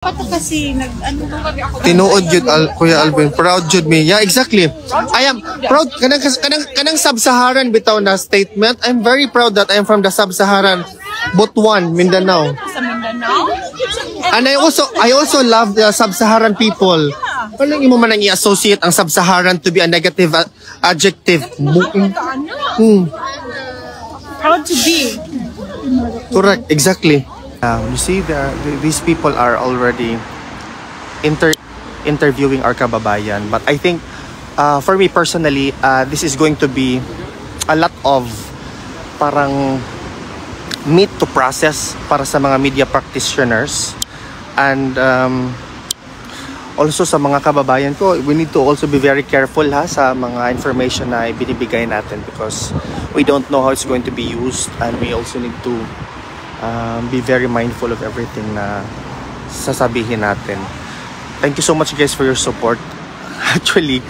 Pato kasi tinuod jud Kuya Alvin, proud jud me. Yeah, exactly. I am proud kanang sub-Saharan bitaw na statement. I'm very proud that I am from the sub-Saharan Butuan, Mindanao. sa Mindanao. And I also love the sub-Saharan people. Ano imo man ang i-associate ang sub-Saharan to be a negative adjective? Proud to be. Correct, exactly. You see, these people are already interviewing our kababayan. But I think, for me personally, this is going to be a lot of parang meat to process para sa mga media practitioners. And also sa mga kababayan ko, we need to also be very careful sa mga information na ibinibigay natin because we don't know how it's going to be used, and we also need to be very mindful of everything na sasabihin natin. Thank you so much guys for your support. Actually,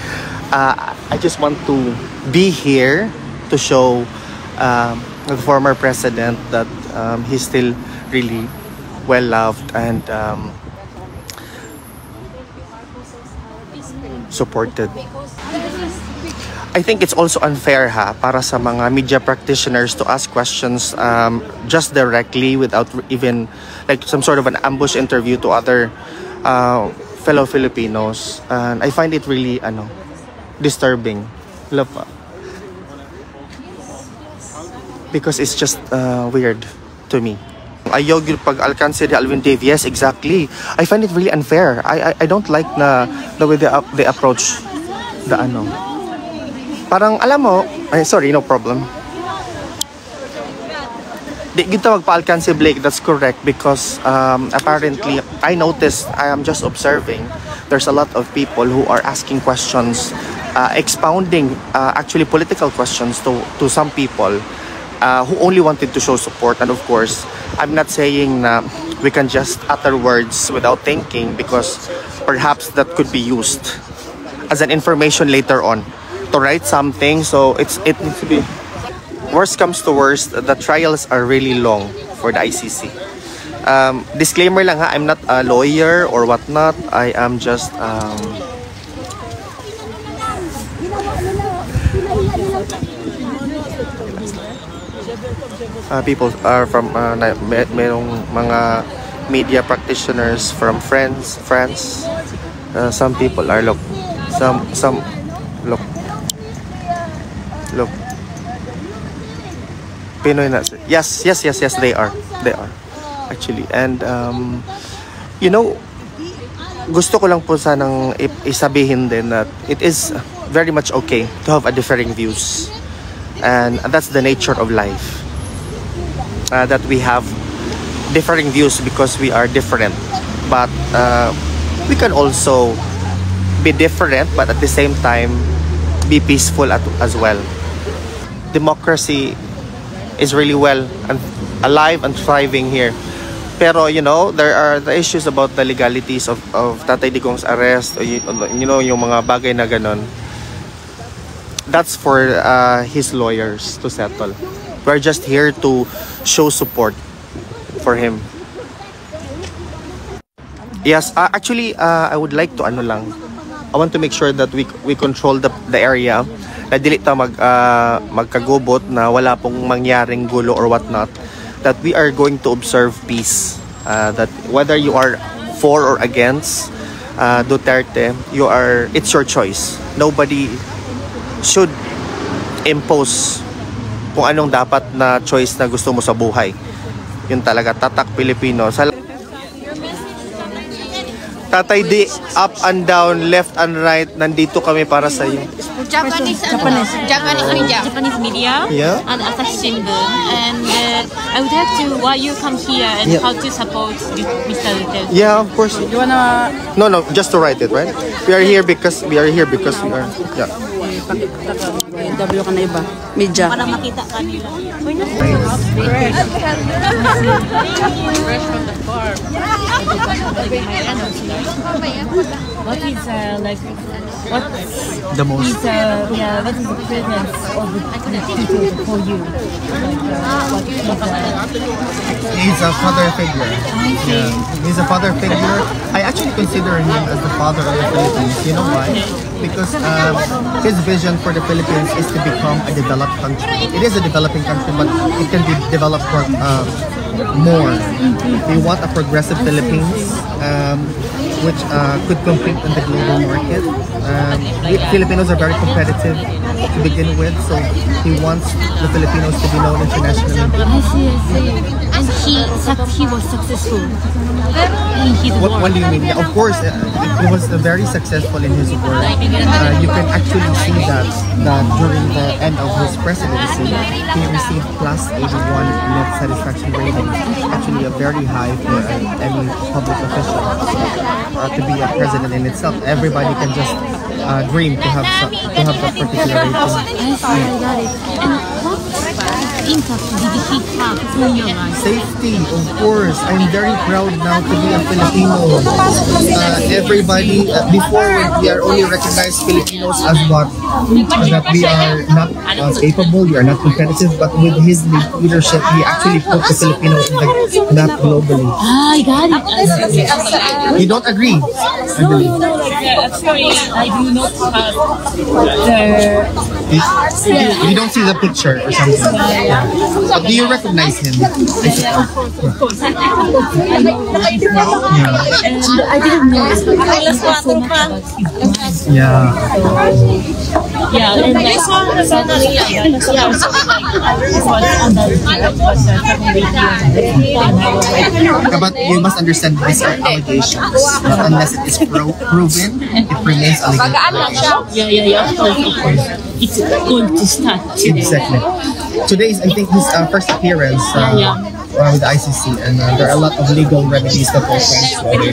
I just want to be here to show the former president that he's still really well loved and supported. I think it's also unfair para sa mga media practitioners to ask questions just directly without even like some sort of an ambush interview to other fellow Filipinos, and I find it really disturbing because it's just weird to me. Ayaw gyud pag alkanse ni Alvin Dave. Yes, exactly. I find it really unfair. I don't like the way they approach the parang alam mo, sorry, no problem. Di kita magpa-alkanse Blake, that's correct because apparently I noticed, I am just observing, there's a lot of people who are asking questions, expounding actually political questions to some people who only wanted to show support. And of course, I'm not saying na we can just utter words without thinking because perhaps that could be used as an information later on to write something. So it needs to be, worst comes to worst, the trials are really long for the ICC. Disclaimer lang I'm not a lawyer or whatnot. I am just people are from merong mga media practitioners from France. Some people are look Pinoy na. Yes, they are actually. And gusto ko lang po sanang isabihin din that it is very much okay to have a differing views, and that's the nature of life, that we have differing views because we are different, but we can also be different but at the same time be peaceful as well. Democracy is really well and alive and thriving here. Pero there are the issues about the legalities of Tatay Digong's arrest, or, yung mga bagay na ganon. That's for his lawyers to settle. We're just here to show support for him. Yes, actually I would like to I want to make sure that we control the area, na dili ta magkagubot na wala pong mangyaring gulo or whatnot, that we are going to observe peace, that whether you are for or against Duterte, it's your choice. Nobody should impose kung anong dapat na choice na gusto mo sa buhay. Yun talaga, tatak Pilipino. Tatay D, up and down, left and right, nandito kami para sa iyo. Japanese media, yeah, and Asahi Shimbun, and I would like to why you come here and how to support Mr. Duterte. Yeah, of course. You wanna? No, just to write it, right? We are here because we are. Yeah. interview ka na iba. Media. Para makita ka nila. What is like what The most. is what is the presence of the people for you? What is He's a father figure. Yeah, he's a father figure. I actually consider him as the father of the Philippines. You know why? Because his vision for the Philippines is to become a developed country. It is a developing country, but it can be developed for, more. We want a progressive Philippines, which could compete in the global market. Filipinos are very competitive to begin with, so he wants the Filipinos to be known internationally. I see. And he was successful in his work. What do you mean? Yeah, of course, he was very successful in his work. You can actually see that during the end of his presidency, he received plus 81 net satisfaction rating. Actually, a very high for any public official to be a president in itself. Everybody can just dream to have that particular rating. I got it. And what impact did he have on your life? Safety, of course. I'm very proud now to be a Filipino. Everybody, before we are only recognized Filipinos as what? That we are not capable, we are not competitive, but with his leadership, he actually put the Filipino in the map globally. I got it. You don't agree? I believe. Sorry, I do not have the. You don't see the picture or something. But do you recognize him? Of course. Yeah. And I didn't know so much about his mind. Yeah. Yeah, and like, But you must understand these are allegations. Unless it is proven, it remains allegation. Yeah, of course. It's going to start today. Exactly. Today is, I think, his first appearance with the ICC, and there are a lot of legal remedies that will Maybe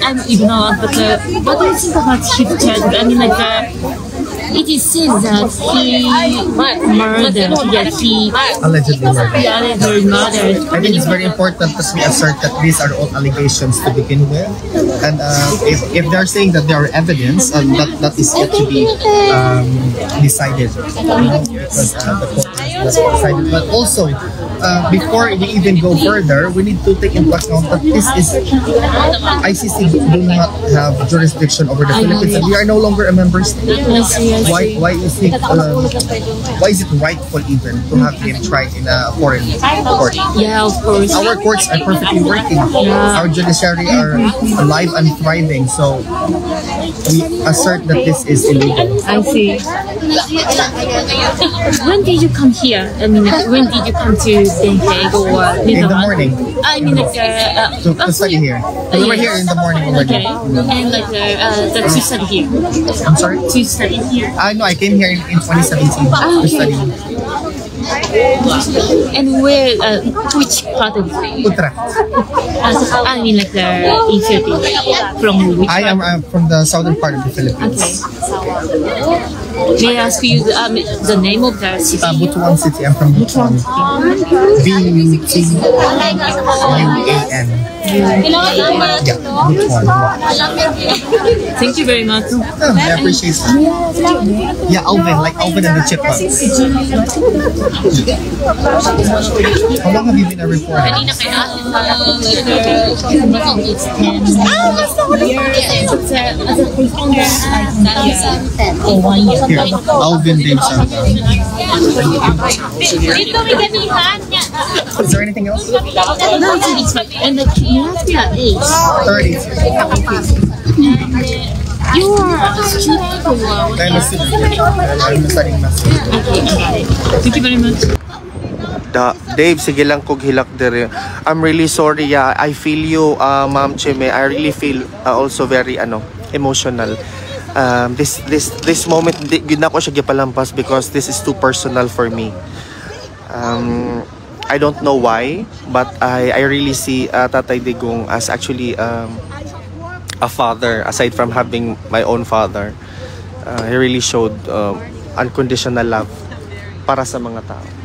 I'm ignorant, but what do you think about his child? I mean, like, it is said that he murdered, he allegedly murdered. I think it's very important that we assert that these are all allegations to begin with, and if they're saying that there are evidence, that is yet to be decided, because the court has decided. But also, before we even go further, we need to take into account that this is ICC do not have jurisdiction over the Philippines, and we are no longer a member state. Why is it rightful even to have him tried in a foreign court? Yeah, of course. Our courts are perfectly working. Our judiciary are alive and thriving. So we assert that this is illegal. I see. When did you come here? I mean, when did you come to Den Haag or In the morning. I mean, like To study here. We were here in the morning already. Okay, and like to study here. I'm sorry? To study here. No, I came here in 2017 to study. And where? Which part of Utrecht. I mean, like in Philippines. From which? I am from the southern part of the Philippines. Okay. May I ask you the name of the city? Butuan City. I'm from Butuan. B-U-T-U-A-N. Yeah, Butuan. Thank you very much. I appreciate that. Yeah, Alvin, like Alvin and the Chipmunks. How long have you been a reporter? As a correspondent, for 1 year. Here, Alvin Davidson. Is there anything else? No, it's fine. And you have to have age. 30. You are a student or what? I'm a student. I'm studying math. Okay. Thank you very much. Dave, sige lang kog hilak dere. I'm really sorry. Yeah, I feel you, Ma'am Chime. I really feel also very emotional. This moment, gid na ko siya gipalampas because this is too personal for me. I don't know why, but I really see Tatay Digong as actually a father, aside from having my own father. He really showed unconditional love para sa mga tao.